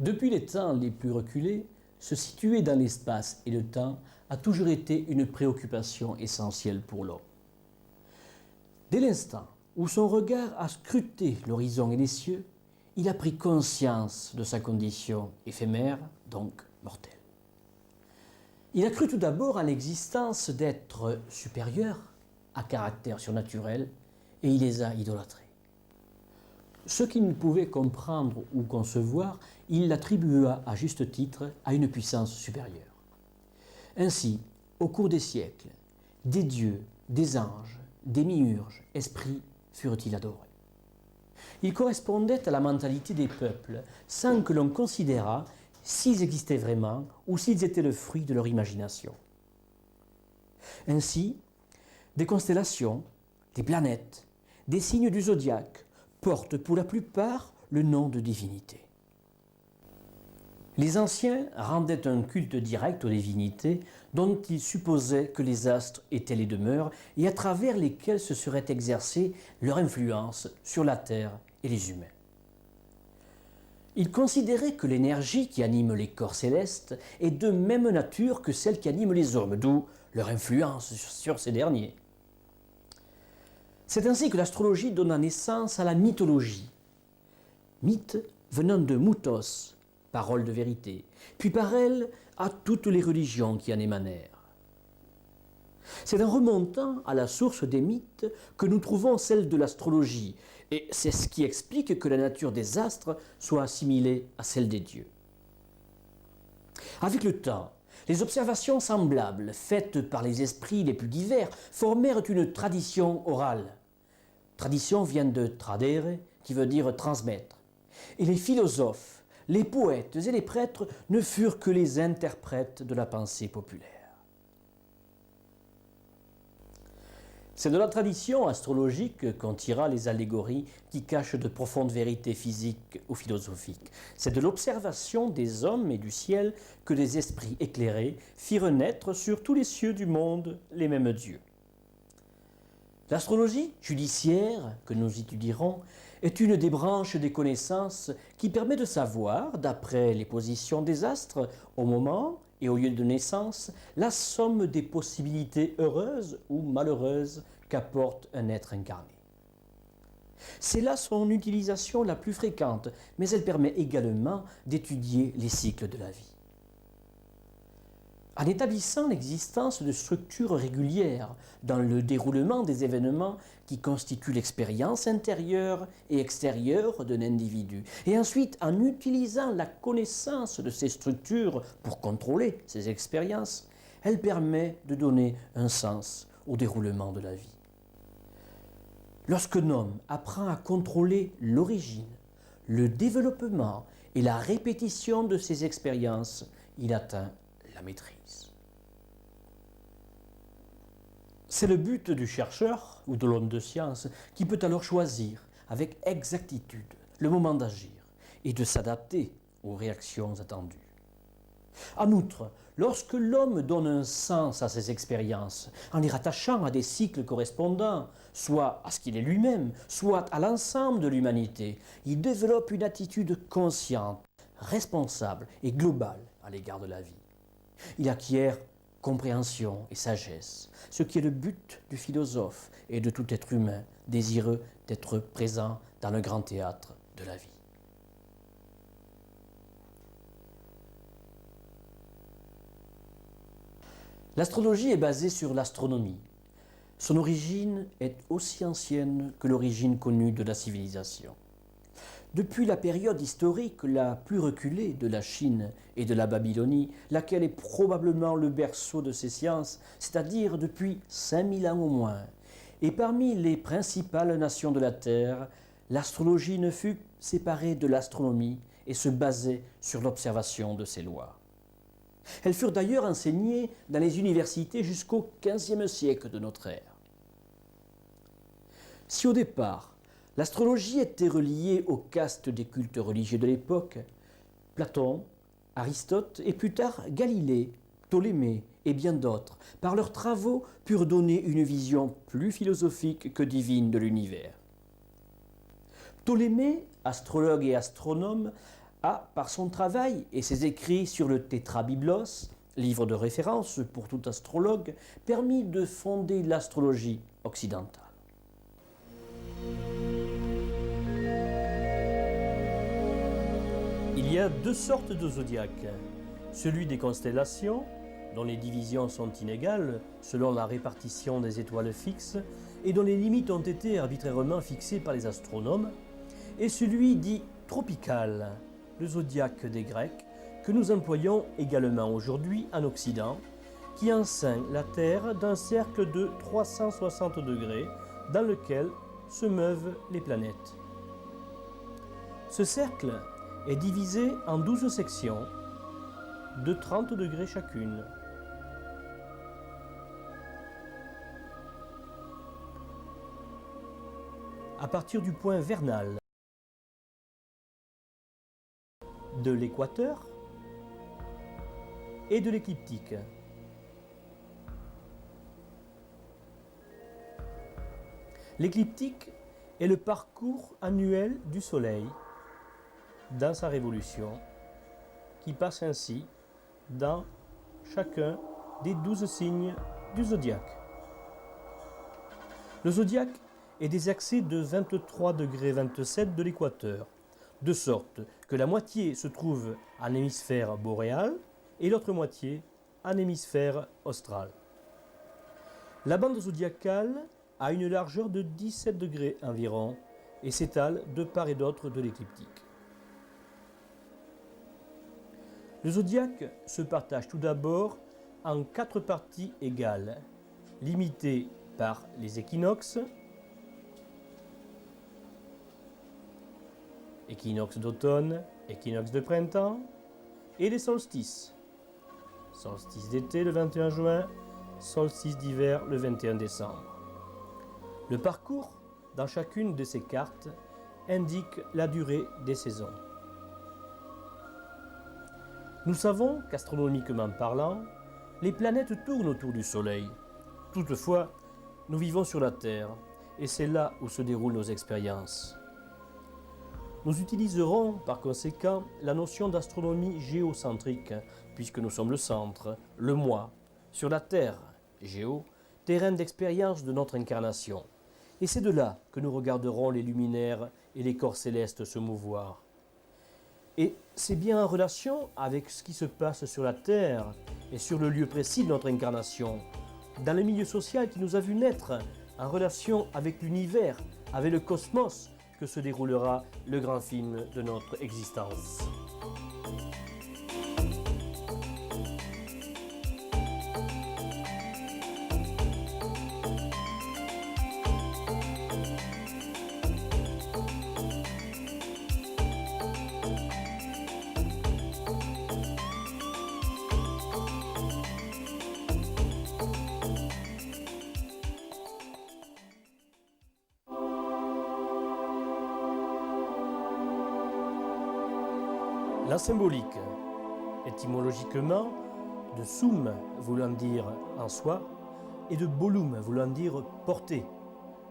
Depuis les temps les plus reculés, se situer dans l'espace et le temps a toujours été une préoccupation essentielle pour l'homme. Dès l'instant où son regard a scruté l'horizon et les cieux, il a pris conscience de sa condition éphémère, donc mortelle. Il a cru tout d'abord à l'existence d'êtres supérieurs, à caractère surnaturel, et il les a idolâtrés. Ce qu'il ne pouvait comprendre ou concevoir, il l'attribua à juste titre à une puissance supérieure. Ainsi, au cours des siècles, des dieux, des anges, des miurges, esprits furent-ils adorés. Ils correspondaient à la mentalité des peuples, sans que l'on considérât s'ils existaient vraiment ou s'ils étaient le fruit de leur imagination. Ainsi, des constellations, des planètes, des signes du zodiaque portent pour la plupart le nom de divinités. Les anciens rendaient un culte direct aux divinités dont ils supposaient que les astres étaient les demeures et à travers lesquelles se serait exercée leur influence sur la terre et les humains. Ils considéraient que l'énergie qui anime les corps célestes est de même nature que celle qui anime les hommes, d'où leur influence sur ces derniers. C'est ainsi que l'astrologie donna naissance à la mythologie. Mythe venant de mythos, parole de vérité, puis par elle à toutes les religions qui en émanèrent. C'est en remontant à la source des mythes que nous trouvons celle de l'astrologie, et c'est ce qui explique que la nature des astres soit assimilée à celle des dieux. Avec le temps, les observations semblables faites par les esprits les plus divers formèrent une tradition orale. Tradition vient de tradere, qui veut dire transmettre. Et les philosophes, les poètes et les prêtres ne furent que les interprètes de la pensée populaire. C'est de la tradition astrologique qu'on tira les allégories qui cachent de profondes vérités physiques ou philosophiques. C'est de l'observation des hommes et du ciel que des esprits éclairés firent naître sur tous les cieux du monde les mêmes dieux. L'astrologie judiciaire, que nous étudierons, est une des branches des connaissances qui permet de savoir, d'après les positions des astres, au moment et au lieu de naissance, la somme des possibilités heureuses ou malheureuses qu'apporte un être incarné. C'est là son utilisation la plus fréquente, mais elle permet également d'étudier les cycles de la vie. En établissant l'existence de structures régulières dans le déroulement des événements qui constituent l'expérience intérieure et extérieure d'un individu, et ensuite en utilisant la connaissance de ces structures pour contrôler ces expériences, elle permet de donner un sens au déroulement de la vie. Lorsqu'un homme apprend à contrôler l'origine, le développement et la répétition de ses expériences, il atteint la maîtrise. C'est le but du chercheur ou de l'homme de science qui peut alors choisir avec exactitude le moment d'agir et de s'adapter aux réactions attendues. En outre, lorsque l'homme donne un sens à ses expériences, en les rattachant à des cycles correspondants, soit à ce qu'il est lui-même, soit à l'ensemble de l'humanité, il développe une attitude consciente, responsable et globale à l'égard de la vie. Il acquiert compréhension et sagesse, ce qui est le but du philosophe et de tout être humain désireux d'être présent dans le grand théâtre de la vie. L'astrologie est basée sur l'astronomie. Son origine est aussi ancienne que l'origine connue de la civilisation. Depuis la période historique la plus reculée de la Chine et de la Babylonie, laquelle est probablement le berceau de ces sciences, c'est-à-dire depuis 5000 ans au moins, et parmi les principales nations de la Terre, l'astrologie ne fut séparée de l'astronomie et se basait sur l'observation de ces lois. Elles furent d'ailleurs enseignées dans les universités jusqu'au XVe siècle de notre ère. Si au départ, l'astrologie était reliée aux castes des cultes religieux de l'époque, Platon, Aristote et plus tard Galilée, Ptolémée et bien d'autres, par leurs travaux, purent donner une vision plus philosophique que divine de l'univers. Ptolémée, astrologue et astronome, a, par son travail et ses écrits sur le Tétrabiblos, livre de référence pour tout astrologue, permis de fonder l'astrologie occidentale. Il y a deux sortes de zodiaques, celui des constellations, dont les divisions sont inégales selon la répartition des étoiles fixes et dont les limites ont été arbitrairement fixées par les astronomes, et celui dit tropical, le zodiaque des Grecs, que nous employons également aujourd'hui en Occident, qui enceint la Terre d'un cercle de 360 degrés dans lequel se meuvent les planètes. Ce cercle est divisé en 12 sections de 30 degrés chacune. À partir du point vernal de l'équateur et de l'écliptique. L'écliptique est le parcours annuel du Soleil dans sa révolution, qui passe ainsi dans chacun des 12 signes du zodiaque. Le zodiaque est des axes de 23 degrés 27 de l'équateur, de sorte que la moitié se trouve en hémisphère boréal et l'autre moitié en hémisphère austral. La bande zodiacale a une largeur de 17 degrés environ et s'étale de part et d'autre de l'écliptique. Le zodiaque se partage tout d'abord en 4 parties égales, limitées par les équinoxes, équinoxe d'automne, équinoxe de printemps, et les solstices. Solstice d'été le 21 juin, solstice d'hiver le 21 décembre. Le parcours, dans chacune de ces cartes, indique la durée des saisons. Nous savons qu'astronomiquement parlant, les planètes tournent autour du Soleil. Toutefois, nous vivons sur la Terre, et c'est là où se déroulent nos expériences. Nous utiliserons par conséquent la notion d'astronomie géocentrique, puisque nous sommes le centre, le moi, sur la Terre, géo, terrain d'expérience de notre incarnation. Et c'est de là que nous regarderons les luminaires et les corps célestes se mouvoir. Et c'est bien en relation avec ce qui se passe sur la Terre et sur le lieu précis de notre incarnation, dans le milieu social qui nous a vu naître, en relation avec l'univers, avec le cosmos, que se déroulera le grand film de notre existence. La symbolique, étymologiquement, de sum voulant dire en soi, et de bolum voulant dire porter.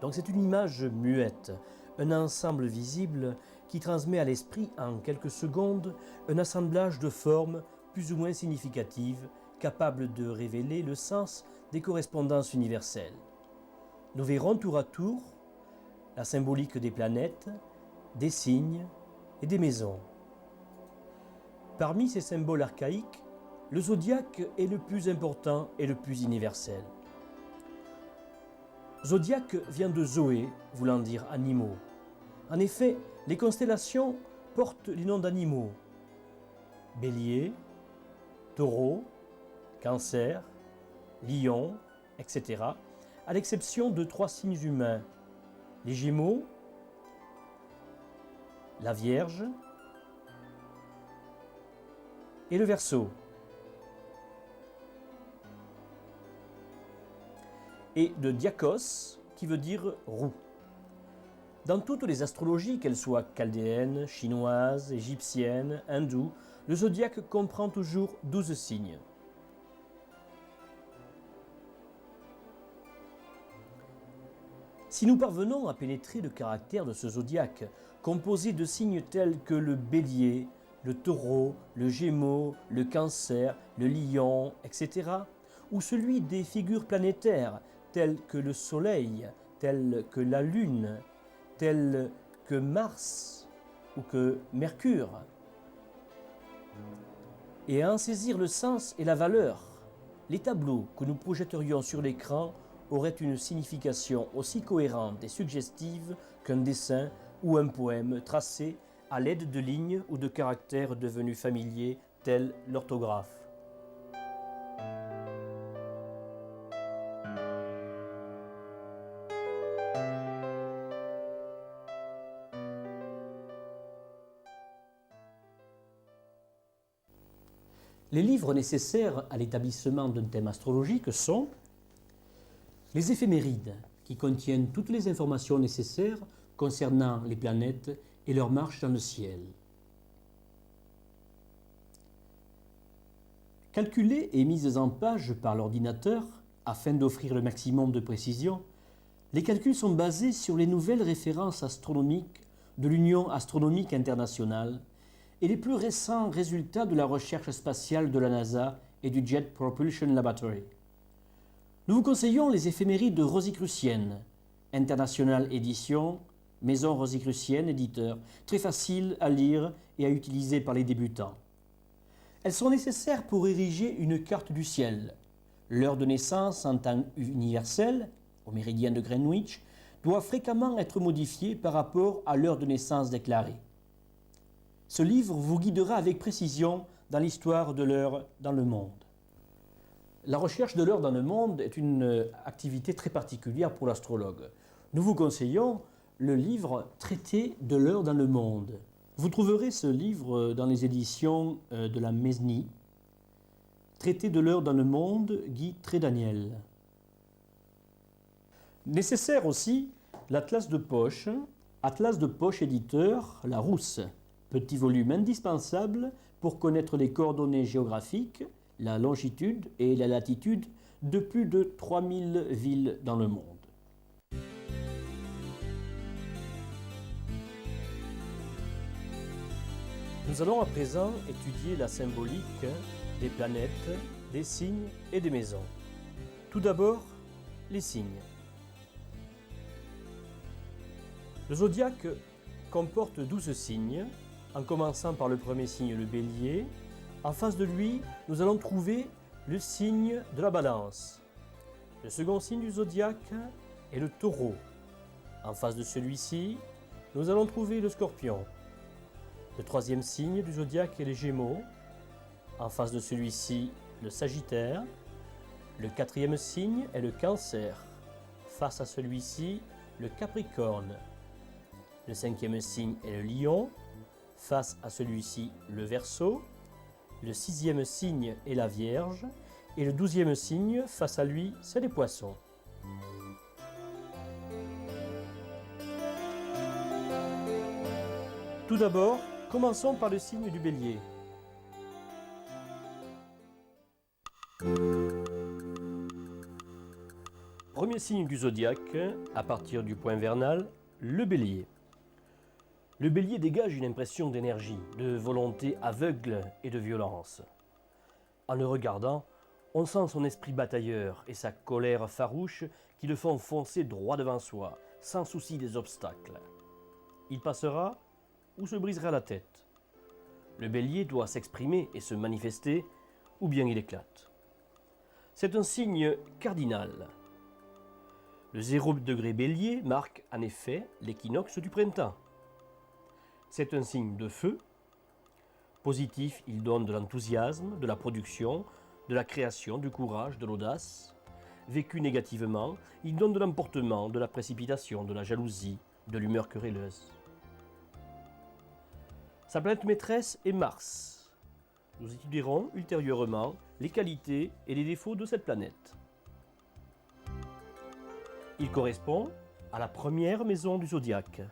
Donc c'est une image muette, un ensemble visible qui transmet à l'esprit en quelques secondes un assemblage de formes plus ou moins significatives, capables de révéler le sens des correspondances universelles. Nous verrons tour à tour la symbolique des planètes, des signes et des maisons. Parmi ces symboles archaïques, le zodiaque est le plus important et le plus universel. Zodiaque vient de Zoé, voulant dire animaux. En effet, Les constellations portent les noms d'animaux: Bélier, Taureau, Cancer, Lion, etc., à l'exception de 3 signes humains: les Gémeaux, la Vierge et le Verseau. Et de Diakos, qui veut dire roue. Dans toutes les astrologies, qu'elles soient chaldéennes, chinoises, égyptiennes, hindoues, le zodiaque comprend toujours 12 signes. Si nous parvenons à pénétrer le caractère de ce zodiaque, composé de signes tels que le Bélier, le Taureau, le Gémeaux, le Cancer, le Lion, etc., ou celui des figures planétaires telles que le Soleil, telles que la Lune, telles que Mars ou que Mercure, et à en saisir le sens et la valeur, les tableaux que nous projetterions sur l'écran auraient une signification aussi cohérente et suggestive qu'un dessin ou un poème tracé à l'aide de lignes ou de caractères devenus familiers tels l'orthographe. Les livres nécessaires à l'établissement d'un thème astrologique sont les éphémérides, qui contiennent toutes les informations nécessaires concernant les planètes et leur marche dans le ciel. Calculées et mises en page par l'ordinateur, afin d'offrir le maximum de précision, les calculs sont basés sur les nouvelles références astronomiques de l'Union astronomique internationale et les plus récents résultats de la recherche spatiale de la NASA et du Jet Propulsion Laboratory. Nous vous conseillons les éphémérides rosicruciennes, International Édition, Maison Rosicrucienne éditeur, très faciles à lire et à utiliser par les débutants. Elles sont nécessaires pour ériger une carte du ciel. L'heure de naissance en temps universel, au méridien de Greenwich, doit fréquemment être modifiée par rapport à l'heure de naissance déclarée. Ce livre vous guidera avec précision dans l'histoire de l'heure dans le monde. La recherche de l'heure dans le monde est une activité très particulière pour l'astrologue. Nous vous conseillons le livre Traité de l'heure dans le monde. Vous trouverez ce livre dans les éditions de la Mesnie. Traité de l'heure dans le monde, Guy Trédaniel. Nécessaire aussi l'atlas de poche éditeur Larousse. Petit volume indispensable pour connaître les coordonnées géographiques, la longitude et la latitude de plus de 3000 villes dans le monde. Nous allons à présent étudier la symbolique des planètes, des signes et des maisons. Tout d'abord, les signes. Le zodiaque comporte 12 signes, en commençant par le premier signe, le Bélier. En face de lui, nous allons trouver le signe de la Balance. Le second signe du zodiaque est le Taureau. En face de celui-ci, nous allons trouver le Scorpion. Le troisième signe du zodiaque est les Gémeaux. En face de celui-ci, le Sagittaire. Le quatrième signe est le Cancer. Face à celui-ci, le Capricorne. Le cinquième signe est le Lion. Face à celui-ci, le Verseau. Le sixième signe est la Vierge. Et le 12e signe, face à lui, c'est les Poissons. Tout d'abord, commençons par le signe du Bélier. Premier signe du zodiaque, à partir du point vernal, le Bélier. Le Bélier dégage une impression d'énergie, de volonté aveugle et de violence. En le regardant, on sent son esprit batailleur et sa colère farouche qui le font foncer droit devant soi, sans souci des obstacles. Il passera ou se brisera la tête. Le Bélier doit s'exprimer et se manifester, ou bien il éclate. C'est un signe cardinal. Le 0 degré Bélier marque en effet l'équinoxe du printemps. C'est un signe de feu. Positif, il donne de l'enthousiasme, de la production, de la création, du courage, de l'audace. Vécu négativement, il donne de l'emportement, de la précipitation, de la jalousie, de l'humeur querelleuse. Sa planète maîtresse est Mars. Nous étudierons ultérieurement les qualités et les défauts de cette planète. Il correspond à la première maison du zodiaque.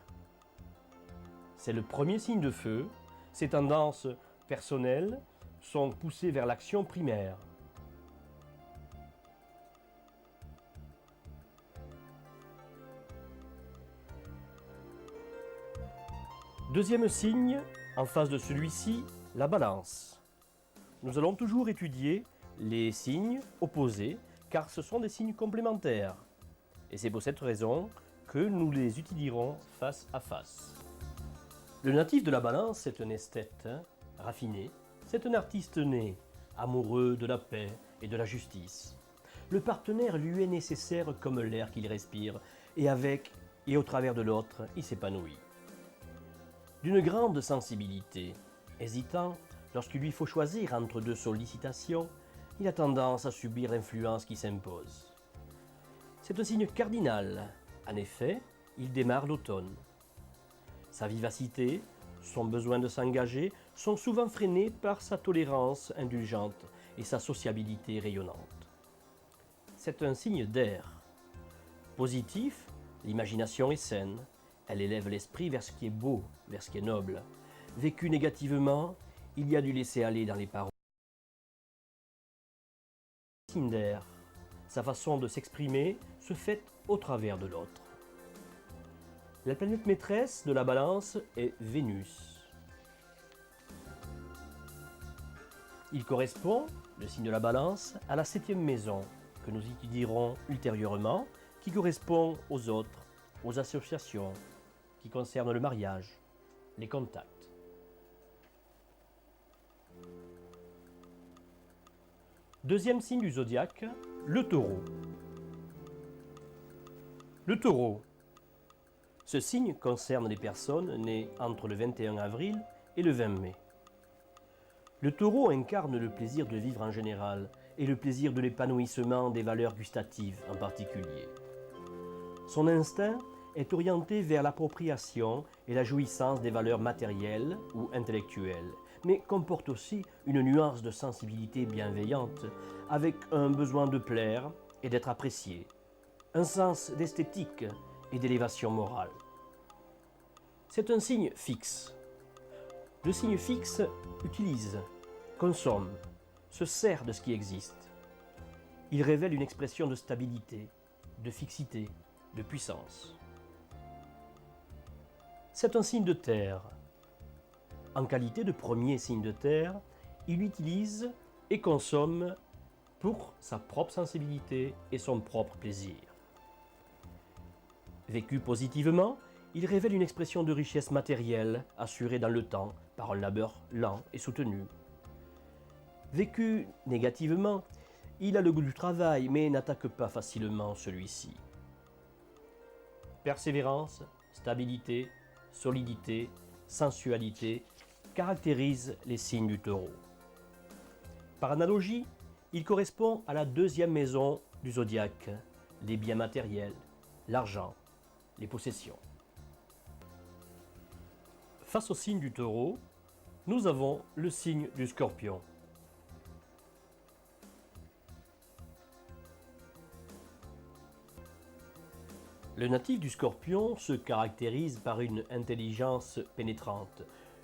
C'est le premier signe de feu. Ses tendances personnelles sont poussées vers l'action primaire. Deuxième signe, en face de celui-ci, la balance. Nous allons toujours étudier les signes opposés, car ce sont des signes complémentaires. Et c'est pour cette raison que nous les étudierons face à face. Le natif de la balance est un esthète raffiné, c'est un artiste né, amoureux de la paix et de la justice. Le partenaire lui est nécessaire comme l'air qu'il respire, et avec et au travers de l'autre, il s'épanouit. D'une grande sensibilité, hésitant lorsqu'il lui faut choisir entre deux sollicitations, il a tendance à subir l'influence qui s'impose. C'est un signe cardinal. En effet, il démarre l'automne. Sa vivacité, son besoin de s'engager sont souvent freinés par sa tolérance indulgente et sa sociabilité rayonnante. C'est un signe d'air. Positif, l'imagination est saine. Elle élève l'esprit vers ce qui est beau, vers ce qui est noble. Vécu négativement, il y a du laisser-aller dans les paroles. Signe d'air. Sa façon de s'exprimer se fait au travers de l'autre. La planète maîtresse de la balance est Vénus. Il correspond, le signe de la balance, à la 7e maison, que nous étudierons ultérieurement, qui correspond aux autres, aux associations, qui concernent le mariage, les contacts. Deuxième signe du zodiaque, le taureau. Le taureau. Ce signe concerne les personnes nées entre le 21 avril et le 20 mai. Le taureau incarne le plaisir de vivre en général et le plaisir de l'épanouissement des valeurs gustatives en particulier. Son instinct est orienté vers l'appropriation et la jouissance des valeurs matérielles ou intellectuelles, mais comporte aussi une nuance de sensibilité bienveillante avec un besoin de plaire et d'être apprécié, un sens d'esthétique et d'élévation morale. C'est un signe fixe. Le signe fixe utilise, consomme, se sert de ce qui existe. Il révèle une expression de stabilité, de fixité, de puissance. C'est un signe de terre. En qualité de premier signe de terre, il utilise et consomme pour sa propre sensibilité et son propre plaisir. Vécu positivement, il révèle une expression de richesse matérielle assurée dans le temps par un labeur lent et soutenu. Vécu négativement, il a le goût du travail mais n'attaque pas facilement celui-ci. Persévérance, stabilité, solidité, sensualité caractérisent les signes du taureau. Par analogie, il correspond à la 2e maison du zodiaque, les biens matériels, l'argent, les possessions. Face au signe du taureau, nous avons le signe du scorpion. Le natif du scorpion se caractérise par une intelligence pénétrante,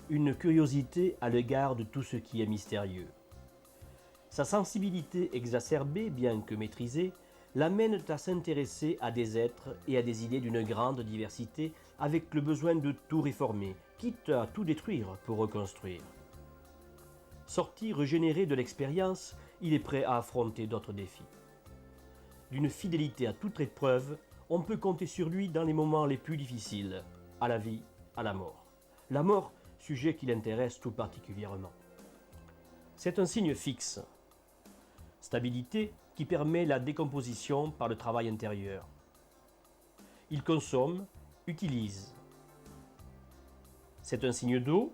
une curiosité à l'égard de tout ce qui est mystérieux. Sa sensibilité exacerbée, bien que maîtrisée, l'amène à s'intéresser à des êtres et à des idées d'une grande diversité avec le besoin de tout réformer, quitte à tout détruire pour reconstruire. Sorti régénéré de l'expérience, il est prêt à affronter d'autres défis. D'une fidélité à toute épreuve, on peut compter sur lui dans les moments les plus difficiles, à la vie, à la mort. La mort, sujet qui l'intéresse tout particulièrement. C'est un signe fixe. Stabilité qui permet la décomposition par le travail intérieur. Il consomme, utilise. C'est un signe d'eau,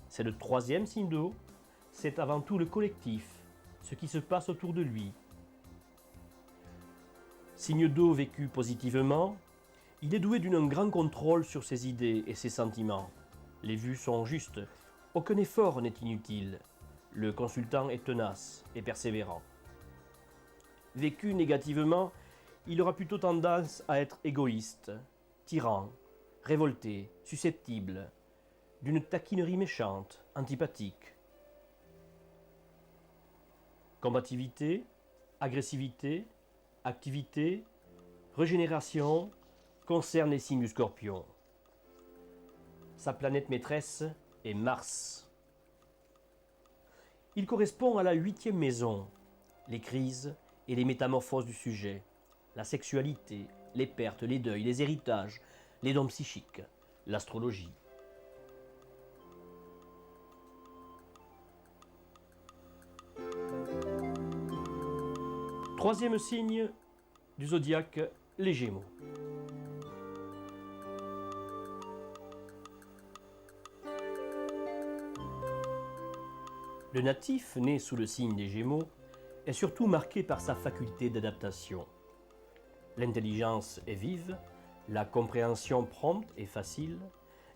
c'est le troisième signe d'eau, c'est avant tout le collectif, ce qui se passe autour de lui. Signe d'eau vécu positivement, il est doué d'un grand contrôle sur ses idées et ses sentiments. Les vues sont justes, aucun effort n'est inutile. Le consultant est tenace et persévérant. Vécu négativement, il aura plutôt tendance à être égoïste, tyran, révolté, susceptible, d'une taquinerie méchante, antipathique. Combativité, agressivité, activité, régénération concernent les signes du Scorpion. Sa planète maîtresse est Mars. Il correspond à la 8e maison, les crises et les métamorphoses du sujet, la sexualité, les pertes, les deuils, les héritages, les dons psychiques, l'astrologie. Troisième signe du zodiaque, les Gémeaux. Le natif, né sous le signe des Gémeaux, est surtout marqué par sa faculté d'adaptation. L'intelligence est vive, la compréhension prompte et facile,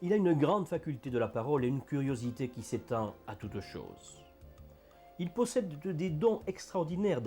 il a une grande faculté de la parole et une curiosité qui s'étend à toute chose. Il possède des dons extraordinaires